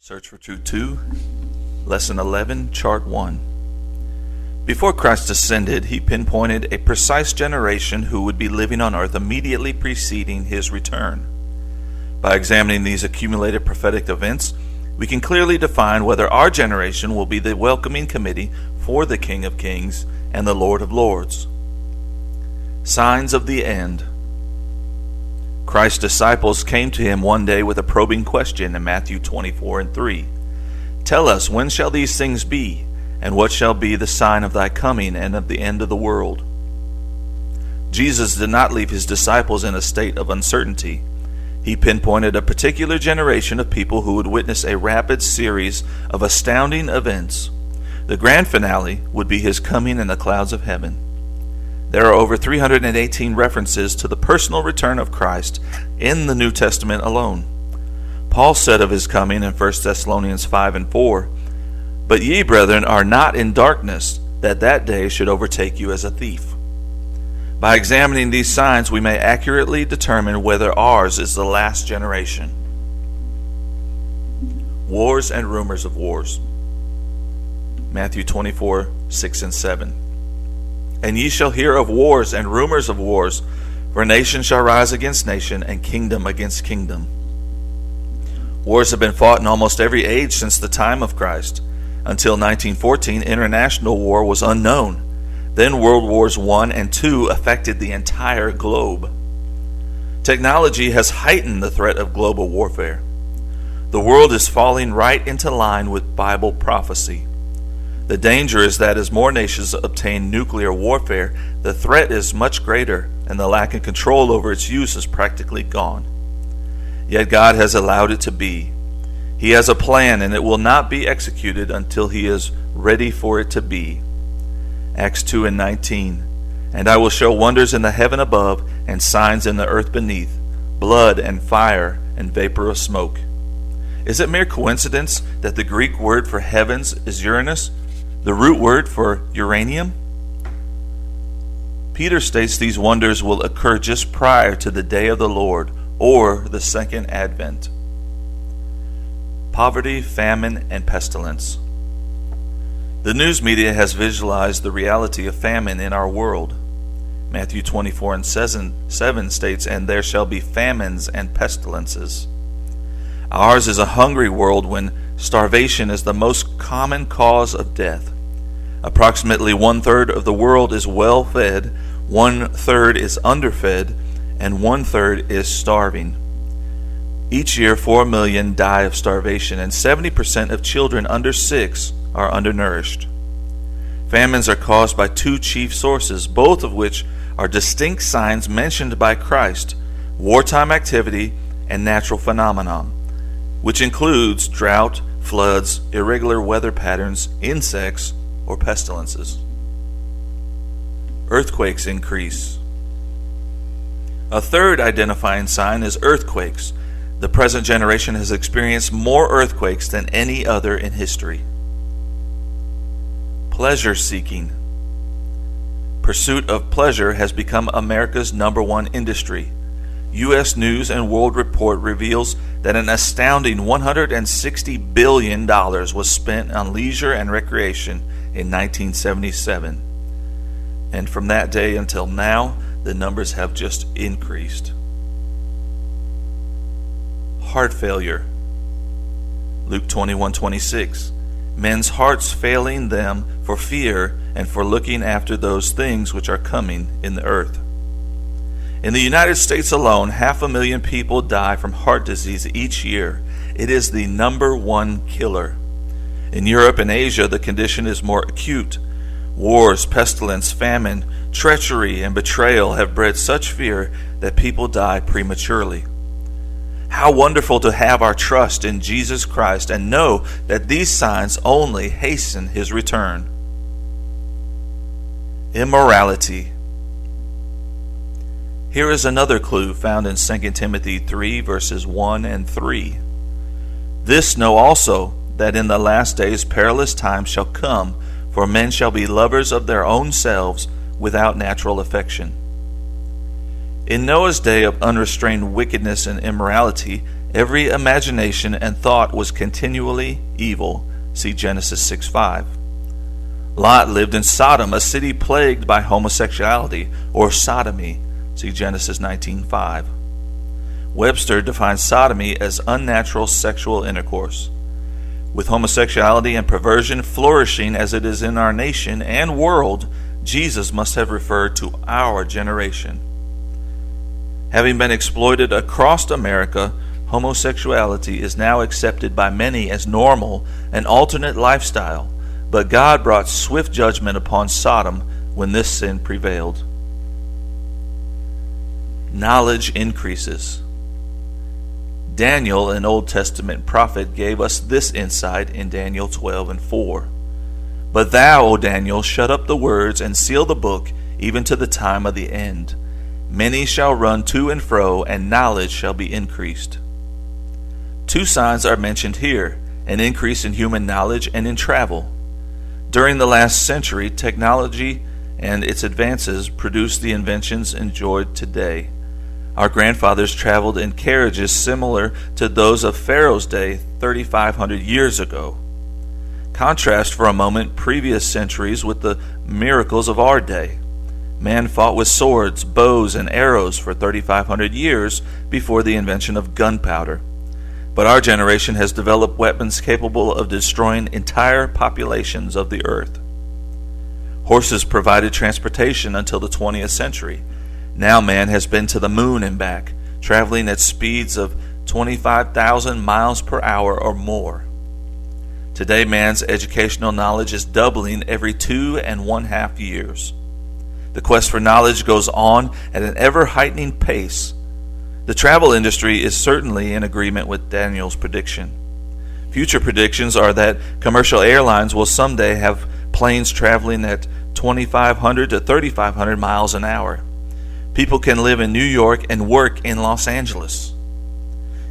Search for Truth 2, Lesson 11, Chart 1. Before Christ ascended, he pinpointed a precise generation who would be living on earth immediately preceding his return. By examining these accumulated prophetic events, we can clearly define whether our generation will be the welcoming committee for the King of Kings and the Lord of Lords. Signs of the end. Christ's disciples came to him one day with a probing question in Matthew 24:3. Tell us, when shall these things be, and what shall be the sign of thy coming and of the end of the world? Jesus did not leave his disciples in a state of uncertainty. He pinpointed a particular generation of people who would witness a rapid series of astounding events. The grand finale would be his coming in the clouds of heaven. There are over 318 references to the personal return of Christ in the New Testament alone. Paul said of his coming in 1 Thessalonians 5:4, "But ye, brethren, are not in darkness, that day should overtake you as a thief." By examining these signs, we may accurately determine whether ours is the last generation. Wars and rumors of wars. Matthew 24:6-7. And ye shall hear of wars and rumors of wars, for nation shall rise against nation, and kingdom against kingdom. Wars have been fought in almost every age since the time of Christ. Until 1914, international war was unknown. Then World Wars I and II affected the entire globe. Technology has heightened the threat of global warfare. The world is falling right into line with Bible prophecy. The danger is that as more nations obtain nuclear warfare, the threat is much greater, and the lack of control over its use is practically gone. Yet God has allowed it to be. He has a plan, and it will not be executed until he is ready for it to be. Acts 2:19. And I will show wonders in the heaven above, and signs in the earth beneath, blood and fire and vapor of smoke. Is it mere coincidence that the Greek word for heavens is Uranus, the root word for uranium? Peter states these wonders will occur just prior to the day of the Lord, or the second advent. Poverty, famine, and pestilence. The news media has visualized the reality of famine in our world. Matthew 24:7 states, "And there shall be famines and pestilences." Ours is a hungry world when starvation is the most common cause of death. Approximately 1/3 of the world is well fed, 1/3 is underfed, and 1/3 is starving. Each year 4 million die of starvation, and 70% of children under 6 are undernourished. Famines are caused by two chief sources, both of which are distinct signs mentioned by Christ: wartime activity and natural phenomenon, which includes drought, floods, irregular weather patterns, insects, or pestilences. Earthquakes increase. A third identifying sign is earthquakes. The present generation has experienced more earthquakes than any other in history. Pleasure seeking. Pursuit of pleasure has become America's #1 industry. U.S. News and World Report reveals that an astounding $160 billion was spent on leisure and recreation in 1977. And from that day until now, the numbers have just increased. Heart failure. Luke 21:26. Men's hearts failing them for fear and for looking after those things which are coming in the earth. In the United States alone, 500,000 people die from heart disease each year. It is the #1 killer. In Europe and Asia, the condition is more acute. Wars, pestilence, famine, treachery, and betrayal have bred such fear that people die prematurely. How wonderful to have our trust in Jesus Christ and know that these signs only hasten his return. Immorality. Here is another clue found in 2 Timothy 3:1-3. This know also, that in the last days perilous times shall come, for men shall be lovers of their own selves, without natural affection. In Noah's day of unrestrained wickedness and immorality, every imagination and thought was continually evil. See Genesis 6:5. Lot lived in Sodom, a city plagued by homosexuality, or sodomy. See Genesis 19:5. Webster defines sodomy as unnatural sexual intercourse. With homosexuality and perversion flourishing as it is in our nation and world, Jesus must have referred to our generation. Having been exploited across America, homosexuality is now accepted by many as normal, an alternate lifestyle, but God brought swift judgment upon Sodom when this sin prevailed. Knowledge increases. Daniel, an Old Testament prophet, gave us this insight in Daniel 12:4. But thou, O Daniel, shut up the words and seal the book even to the time of the end. Many shall run to and fro, and knowledge shall be increased. Two signs are mentioned here, an increase in human knowledge and in travel. During the last century, technology and its advances produced the inventions enjoyed today. Our grandfathers traveled in carriages similar to those of Pharaoh's day 3,500 years ago. Contrast for a moment previous centuries with the miracles of our day. Man fought with swords, bows, and arrows for 3,500 years before the invention of gunpowder. But our generation has developed weapons capable of destroying entire populations of the earth. Horses provided transportation until the 20th century. Now man has been to the moon and back, traveling at speeds of 25,000 miles per hour or more. Today man's educational knowledge is doubling every 2.5 years. The quest for knowledge goes on at an ever-heightening pace. The travel industry is certainly in agreement with Daniel's prediction. Future predictions are that commercial airlines will someday have planes traveling at 2,500 to 3,500 miles an hour. People can live in New York and work in Los Angeles.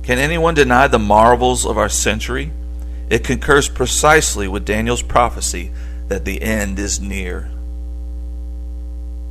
Can anyone deny the marvels of our century? It concurs precisely with Daniel's prophecy that the end is near.